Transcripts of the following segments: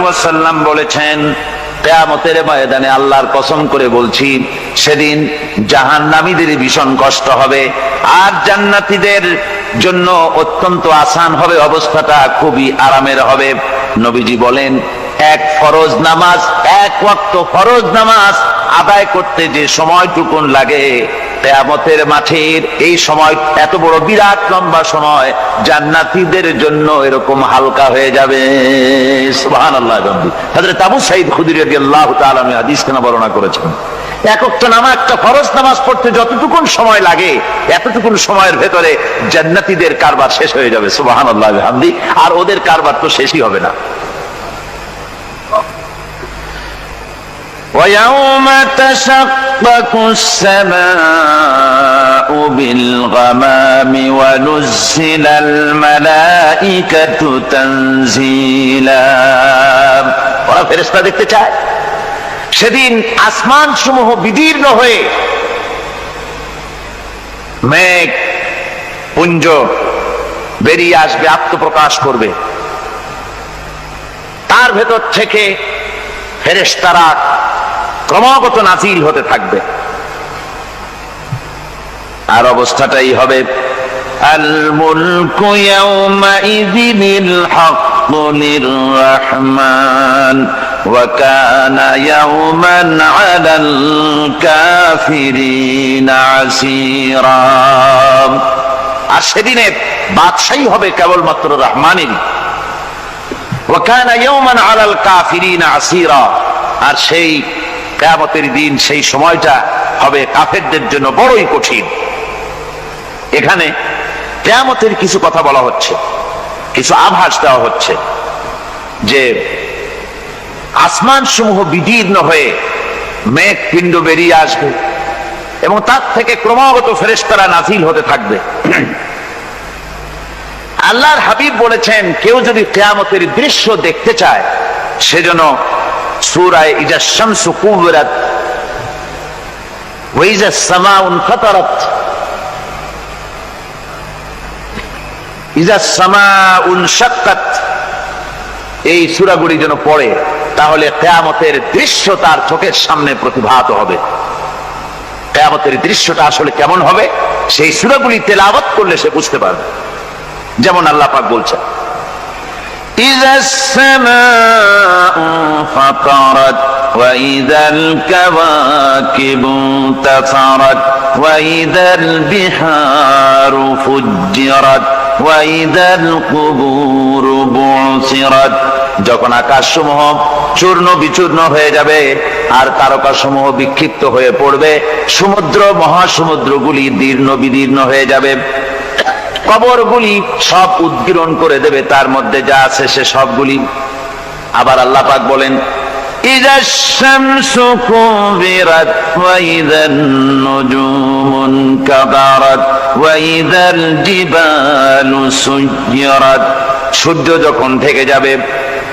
ওয়াসাল্লাম বলেছেন, কিয়ামতের ময়দানে আল্লাহর কসম করে বলছি, সেদিন জাহান্নামীদের ভীষণ কষ্ট হবে, আর জান্নাতীদের জন্য অত্যন্ত আসান হবে, অবস্থাটা খুবই আরামের হবে। নবীজি বলেন, এক ফরজ নামাজ, এক ওয়াক্ত ফরজ নামাজ আদায় করতে যে সময়টুকুন লাগে, কিয়ামতের মাঠের এই সময়, এত বড় বিরাট লম্বা সময়, জান্নাতীদের জন্য এরকম হালকা হয়ে যাবে। সুবহানাল্লাহ। হযরত আবু সাঈদ খুদরী রাদিয়াল্লাহু তাআলা হাদিস কেন বর্ণনা করেছেন, এক ওয়াক্ত নামাজ, একটা ফরজ নামাজ পড়তে যতটুকুন সময় লাগে, এতটুকুন সময়ের ভেতরে জান্নাতীদের কারবার শেষ হয়ে যাবে। সুবহানাল্লাহ বিহামদি। আর ওদের কারবার তো শেষই হবে না। وَيَوْمَ تَشَقَّقُ السَّمَاءُ بِالْغَمَامِ وَنُزِّلَ الْمَلَائِكَةُ تَنزِيلًا। ওরা ফেরেশতা দেখতে চায়। সেদিন আসমান সমূহ বিদীর্ণ হয়ে মেঘ পুঞ্জ বেরিয়ে আসবে, আত্মপ্রকাশ করবে। তার ভেতর থেকে ফেরেশতারা ক্রমাগত নাজিল হতে থাকবে। আর অবস্থাটাই হবে, আল মুলকু ইয়াউমাইযিনিল হাক্কু লিররহমান ওয়া কানা ইয়াওমান আলাল কাফিরিনা আসীরা। আর সেদিনে বাদশাহী হবে কেবলমাত্র রহমানেরই। ওয়া কানা ইয়াওমান আলাল কাফিরিনা আসীরা। আর সেই কিয়ামতের দিন, সেই সময়টা হবে কাফেরদের জন্য বড়ই কঠিন। এখানে কিয়ামতের কিছু কথা বলা হচ্ছে, কিছু আভাস দেওয়া হচ্ছে যে আসমান সমূহ বিদীর্ণ হয়ে মেঘ পিণ্ড বেরিয়ে আসবে এবং তার থেকে ক্রমাগত ফেরেশতারা নাজিল হতে থাকবে। আল্লাহর হাবিব বলেছেন, কেউ যদি কিয়ামতের দৃশ্য দেখতে চায়, সেজন্য সূরা ইযা শামসু কুবিরাত ওয়া ইযা সামাউ ফাতারাত, ইযা সামাউ শাক্কাত, এই সূরাগুলি যেন পড়ে, তাহলে কিয়ামতের দৃশ্য তার চোখের সামনে প্রতিভাত হবে। কিয়ামতের দৃশ্যটা আসলে কেমন হবে, সেই সূরাগুলি তেলাওয়াত করলে সে বুঝতে পারবে। যেমন আল্লাহ পাক বলছেন, إذا السماء فطرت وإذا الكواكب انتثرت وإذا البحار فجرت وإذا القبور بعثرت। যখন আকাশসমূহ চূর্ণ বিচূর্ণ হয়ে যাবে আর তারকাসমূহ বিক্ষিপ্ত হয়ে পড়বে, সমুদ্র মহাসমুদ্রগুলি দীর্ণ বিদীর্ণ হয়ে যাবে, কবরগুলি সব উদ্গীরণ করে দেবে, তার মধ্যে যা আছে সে সবগুলি। আবার আল্লাহ পাক বলেন, ইযাশ শামসু কুবিরাত ওয়া ইযান নুজুমুন কাদারাত ওয়া ইযাল জিবালু সুয়্যিরাত। সূর্য যখন ঢেকে যাবে,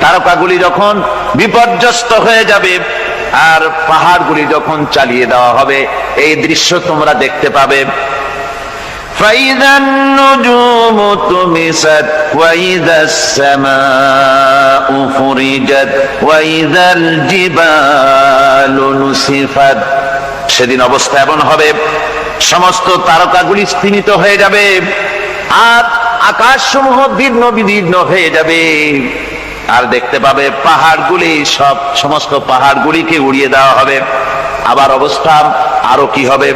তারকাগুলি যখন বিপর্যস্ত হয়ে যাবে, আর পাহাড়গুলি যখন চালিয়ে দেওয়া হবে, এই দৃশ্য তোমরা দেখতে পাবে। فإذا النجوم طمست وإذا السماء فرجت وإذا الجبال نسفت। সেদিন অবস্থা এমন হবে, সমস্ত তারকাগুলি স্তিমিত হয়ে যাবে আর আকাশসমূহ দীর্ণ বিদীর্ণ হয়ে যাবে। আর দেখতে পাবে পাহাড়গুলি, সমস্ত পাহাড়গুলিকে উড়িয়ে দেওয়া হবে। আবার অবস্থা আরো কি হবে,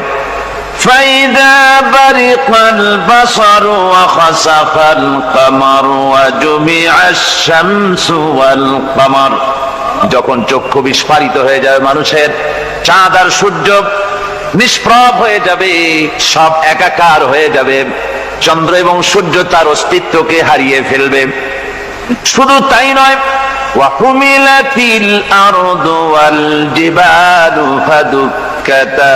فإذا برق البصر وخسف القمر وجمع الشمس والقمر। যখন চক্ষু বিস্ফারিত হয়ে যাবে মানুষের, চাঁদ আর সূর্য নিষ্প্রভ হয়ে যাবে, সব একাকার হয়ে যাবে, চন্দ্র এবং সূর্য তার অস্তিত্বকে হারিয়ে ফেলবে। শুধু তাই নয়, ওয়াহুমিলাতিল আরদু ওয়াল জিবালু ফাদুক্কাতা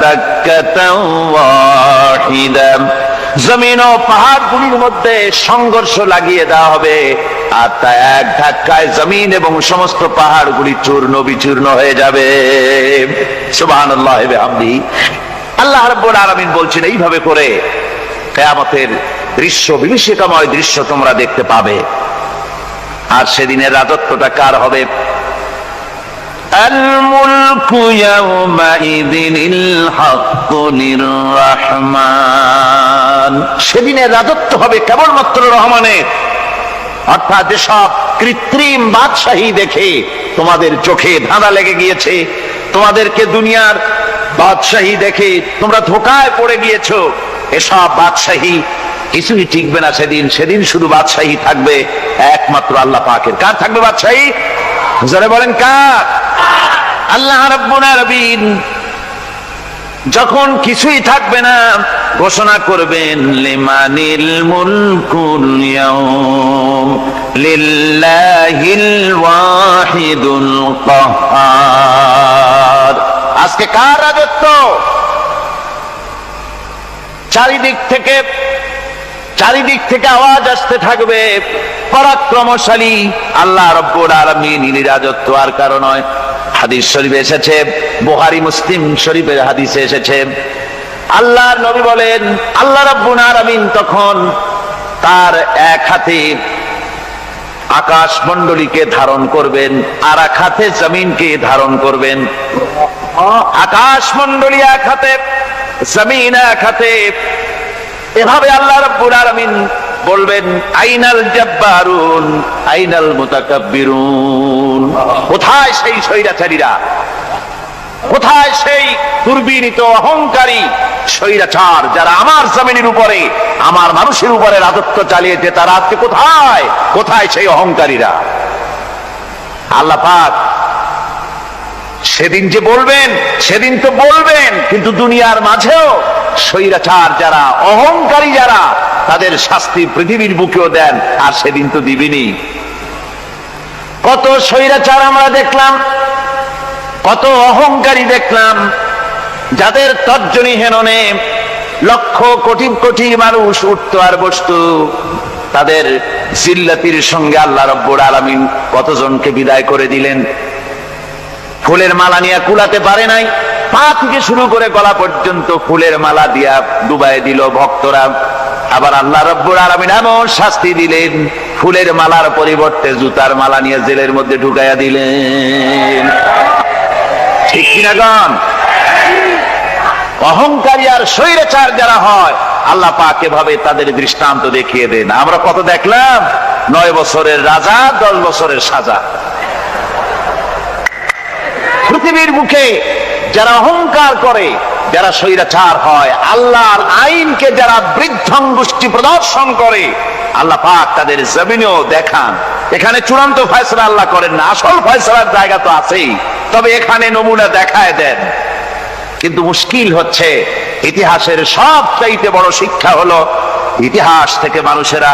দাক্কাতাও ওয়াহিদা। জমিন ও পাহাড়গুলির মধ্যে সংঘর্ষ লাগিয়ে দেওয়া হবে, আর তা এক ধাক্কায় জমিন এবং সমস্ত পাহাড়গুলি চূর্ণ বিচূর্ণ হয়ে যাবে। সুবহানাল্লাহ ওয়া বিহামদিহি। আল্লাহ রাব্বুল আলামিন বলছেন, এইভাবে করে কিয়ামতের দৃশ্য, বিভীষিকাময় দৃশ্য তোমরা দেখতে পাবে। আর সেদিনের রাজত্বটা কার হবে? আল মুলকু ইয়াউমাইযিনিল হাক্কু লিররহমান। সেদিনের রাজত্ব হবে কেবলমাত্র রহমানের। অর্থাৎ যেসব কৃত্রিম বাদশাহী দেখে তোমাদের চোখে ধাঁধা লেগে গিয়েছে, তোমাদেরকে দুনিয়ার বাদশাহী দেখে তোমরা ধোঁকায় পড়ে গিয়েছো, এসব বাদশাহী কিছুই টিকবে না সেদিন। সেদিন শুধু বাদশাহী থাকবে একমাত্র আল্লাহ পাকের। কার থাকবে বাদশাহী? যারা বলেন কার? আল্লাহ রাব্বুল আলামিন যখন কিছুই থাকবে না ঘোষণা করবেন লিমানিল মুলকুল ইয়াউম লিল্লাহিল ওয়াহিদুল কাহ্হার। আজকে কার রাজত্ব? চারিদিক থেকে আওয়াজ আসতে থাকবে, পরাক্রমশালী আল্লাহ রাব্বুল আলামিনের রাজত্ব। আর কারণ নয়, হাদিস শরীফে এসেছে, বুখারী মুসলিম শরীফের হাদিসে এসেছে, আল্লাহর নবী বলেন আল্লাহ রাব্বুল আলামিন তখন তার এক হাতে আকাশ মণ্ডলীকে ধারণ করবেন, আর এক হাতে জমিনকে ধারণ করবেন। আকাশ মণ্ডলী এক হাতে, জমিন এক হাতে। এভাবে আল্লাহ রাব্বুল আলামিন বলবেন আইনাল জাব্বারুন আইনাল মুতাকাব্বিরুন। কোথায় সেই স্বৈরাচারীরা? কোথায় সেই দুর্বিনীত অহংকারী স্বৈরাচার যারা আমার জমিনের উপরে, আমার মানুষের উপরে রাজত্ব চালিয়েছে? তারা আজকে কোথায়? কোথায় সেই অহংকারীরা? আল্লাহ পাক সেদিন যে বলবেন, সেদিন তো বলবেন, কিন্তু দুনিয়ার মাঝেও স্বৈরাচার যারা, অহংকারী যারা, তাদের শাস্তি পৃথিবীর বুকেও দেন। আর সেদিন তো দিবেনই। কত স্বৈরাচার আমরা দেখলাম, কত অহংকারী দেখলাম, যাদের তর্জনী হেননে লক্ষ কোটি কোটি মানুষ উঠতো আর বসতো। তাদের জিল্লাতির সঙ্গে আল্লাহ রাব্বুল আলামিন কতজনকে বিদায় করে দিলেন। ফুলের মালা নিয়ে কুলাতে পারে নাই, পা থেকে শুরু করে গলা পর্যন্ত ফুলের মালা দিয়া ডুবাই দিল ভক্তরা। আবার আল্লাহ রাব্বুল আলামিন এমন শাস্তি দিলেন, ফুলের মালার পরিবর্তে জুতার মালা নিয়ে জেলের মধ্যে ঢুকাইয়া দিলেন। ঠিক কিনা গণ? অহংকারী আর স্বৈরাচার যারা হয়, আল্লাহ পাক এভাবে তাদের দৃষ্টান্ত দেখিয়ে দেন। আমরা কত দেখলাম, 9 বছরের রাজা, 10 বছরের সাজা। পৃথিবীর মুখে যারা অহংকার করে, যারা স্বৈরাচার হয়, আল্লাহর আইনকে যারা বৃদ্ধাঙ্গুষ্টি প্রদর্শন করে, আল্লাহ পাক তাদের জমিনেও দেখান। এখানে চূড়ান্ত ফয়সালা আল্লাহ করেন না, আসল ফয়সালার জায়গা তো আছেই, তবে এখানে নমুনা দেখায় দেন। কিন্তু মুশকিল হচ্ছে, ইতিহাসের সবচাইতে বড় শিক্ষা হলো ইতিহাস থেকে মানুষেরা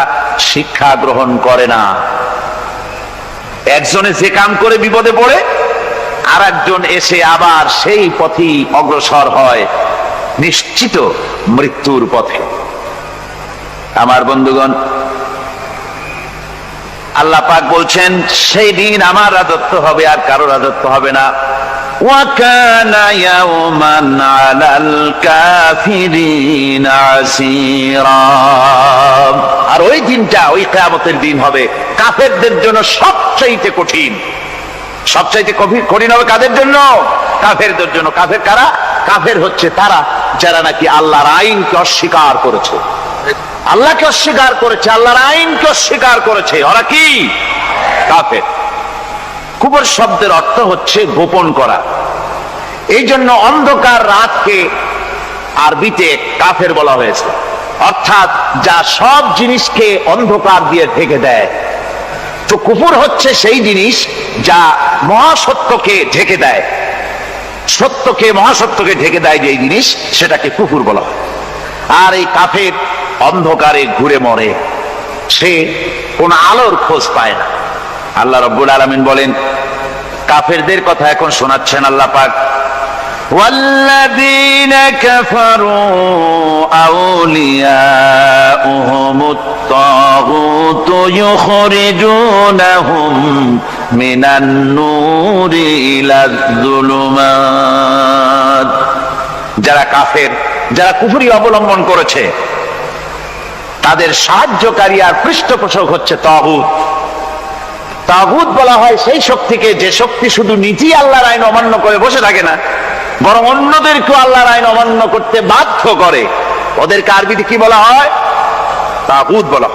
শিক্ষা গ্রহণ করে না। একজনে যে কাম করে বিপদে পড়ে, আর একজন এসে আবার সেই পথেই অগ্রসর হয়, নিশ্চিত মৃত্যুর পথে। আমার বন্ধুগণ, আল্লাহ পাক বলছেন সেই দিন আমার রাজত্ব হবে, আর কারো রাজত্ব হবে না। ওয়াকানা ইয়াওমান আলাল কাফিরিনা আসীরা। আর ওই দিনটা, ওই কিয়ামতের দিন হবে কাফেরদের জন্য সবচাইতে কঠিন। সবচাইতে কঠিন হবে কাদের জন্য? কাফেরদের জন্য। কাফের কারা? কাফের হচ্ছে তারা যারা নাকি আল্লাহর আইনকে অস্বীকার করেছে, আল্লাহকে অস্বীকার করেছে, আল্লাহর আইনকে অস্বীকার করেছে। ওরা কি? কাফের। কুফর শব্দের অর্থ হচ্ছে গোপন করা। এই জন্য অন্ধকার রাতকে আরবিতে কাফের বলা হয়েছে, অর্থাৎ যা সব জিনিসকে অন্ধকার দিয়ে ঢেকে দেয়। তো কুফর হচ্ছে সেই জিনিস যা মহাসত্যকে ঢেকে দেয়, সত্যকে, মহাসত্যকে ঢেকে দেয় যে জিনিস, সেটাকে কুফর বলা হয়। আর এই কাফের অন্ধকারে ঘুরে মরে, সে কোন আলোর খোঁজ পায় না। আল্লাহ রাব্বুল আলামিন বলেন, কাফেরদের কথা এখন শোনাচ্ছেন আল্লাহ পাক, والذين كفروا أولياؤهم الطاغوت يخرجونهم من النور إلى الظلمات। যারা কাফের, যারা কুফরি অবলম্বন করেছে, তাদের সাহায্যকারী আর পৃষ্ঠপোষক হচ্ছে তাগুত। তাগুত বলা হয় সেই শক্তিকে যে শক্তি শুধু নিজেই আল্লাহর আইন অমান্য করে বসে থাকে না, বরং অন্যদেরকেও আল্লাহর আইন অমান্য করতে বাধ্য করে। ওদেরকে আরবিতে কি বলা হয়? তাগুত বলা হয়।